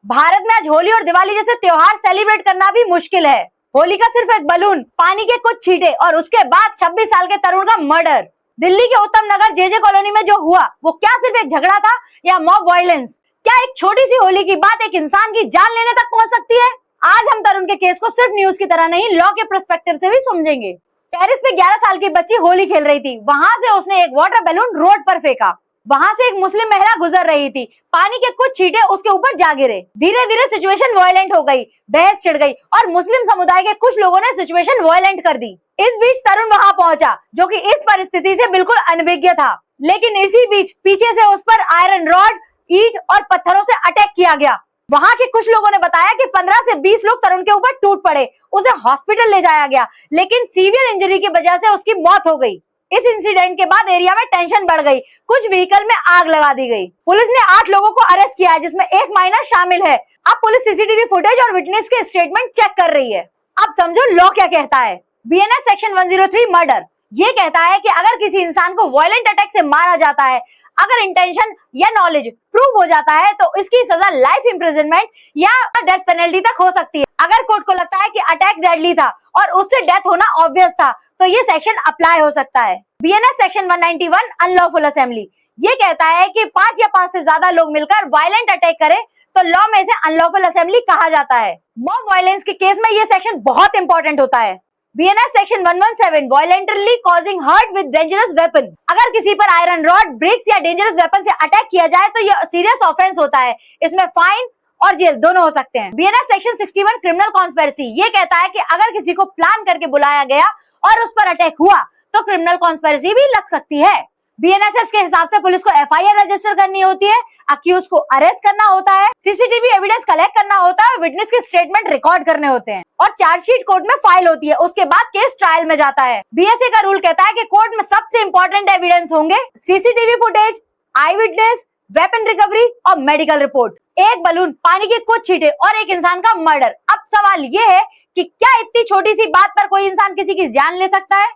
भारत में आज होली और दिवाली जैसे त्योहार सेलिब्रेट करना भी मुश्किल है। होली का सिर्फ एक बलून, पानी के कुछ छींटे और उसके बाद 26 साल के तरुण का मर्डर। दिल्ली के उत्तम नगर जेजे कॉलोनी में जो हुआ वो क्या सिर्फ एक झगड़ा था या मॉब वायलेंस? क्या एक छोटी सी होली की बात एक इंसान की जान लेने तक पहुंच सकती है? आज हम तरुण के केस को सिर्फ न्यूज की तरह नहीं, लॉ के पर्सपेक्टिव से भी समझेंगे। टेरिस पे 11 साल की बच्ची होली खेल रही थी, वहां से उसने एक वाटर बैलून रोड पर फेंका। वहां से एक मुस्लिम महिला गुजर रही थी, पानी के कुछ छींटे उसके ऊपर जा गिरे। धीरे धीरे सिचुएशन वायलेंट हो गई, बहस छिड़ गई और मुस्लिम समुदाय के कुछ लोगों ने सिचुएशन वायलेंट कर दी। इस बीच तरुण वहां पहुंचा, जो कि इस परिस्थिति से बिल्कुल अनभिज्ञ था। लेकिन इसी बीच पीछे से उस पर आयरन रॉड, ईंट और पत्थरों से अटैक किया गया। वहां के कुछ लोगों ने बताया कि 15 से 20 लोग तरुण के ऊपर टूट पड़े। उसे हॉस्पिटल ले जाया गया, लेकिन सीवियर इंजरी की वजह से उसकी मौत हो गई। इस इंसिडेंट के बाद एरिया में टेंशन बढ़ गई, कुछ व्हीकल में आग लगा दी गई। पुलिस ने 8 लोगों को अरेस्ट किया है, जिसमें एक माइनर शामिल है। अब पुलिस सीसीटीवी फुटेज और विटनेस के स्टेटमेंट चेक कर रही है। अब समझो लॉ क्या कहता है। बीएनएस सेक्शन 103 मर्डर ये कहता है कि अगर किसी इंसान को वायलेंट अटैक से मारा जाता है, अगर इंटेंशन या नॉलेज प्रूव हो जाता है तो इसकी सजा लाइफ इम्प्रिजनमेंट या डेथ पेनल्टी तक हो सकती है। अगर कोर्ट को लगता है कि अटैक डेडली था और उससे डेथ होना ऑब्वियस था, तो ये सेक्शन अप्लाई हो सकता है। बीएनएस सेक्शन 191 अनलॉफुल असेंबली ये कहता है कि 5 या 5 से ज्यादा लोग मिलकर वायलेंट अटैक करें तो लॉ में इसे अनलॉफुल असेंबली कहा जाता है। मॉब वायलेंस के केस में ये सेक्शन बहुत इंपॉर्टेंट होता है। BNS section 117 voluntarily causing hurt with dangerous weapon अगर किसी पर आयरन रॉड, ब्रिक्स या डेंजरस वेपन से अटैक किया जाए तो यह सीरियस ऑफेंस होता है। इसमें फाइन और जेल दोनों हो सकते हैं। बीएनएस सेक्शन 61 क्रिमिनल कॉन्स्पिरेसी ये कहता है कि अगर किसी को प्लान करके बुलाया गया और उस पर अटैक हुआ तो क्रिमिनल कॉन्स्पिरेसी भी लग सकती है। बीएनएसएस के हिसाब से पुलिस को एफआईआर रजिस्टर करनी होती है, अक्यूज को अरेस्ट करना होता है, सीसीटीवी एविडेंस कलेक्ट करना होता है, विटनेस के स्टेटमेंट रिकॉर्ड करने होते हैं और चार्जशीट कोर्ट में फाइल होती है। उसके बाद केस ट्रायल में जाता है। बीएसए का रूल कहता है कि कोर्ट में सबसे इंपॉर्टेंट एविडेंस होंगे सीसीटीवी फुटेज, आई विटनेस, वेपन रिकवरी और मेडिकल रिपोर्ट। एक बलून, पानी के कुछ छींटे और एक इंसान का मर्डर। अब सवाल ये है कि क्या इतनी छोटी सी बात पर कोई इंसान किसी की जान ले सकता है?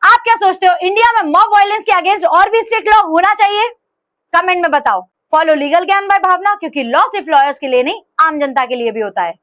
आप क्या सोचते हो, इंडिया में मॉब वायलेंस के अगेंस्ट और भी स्ट्रिक्ट लॉ होना चाहिए? कमेंट में बताओ। फॉलो लीगल ज्ञान बाय भावना, क्योंकि लॉ सिर्फ लॉयर्स के लिए नहीं, आम जनता के लिए भी होता है।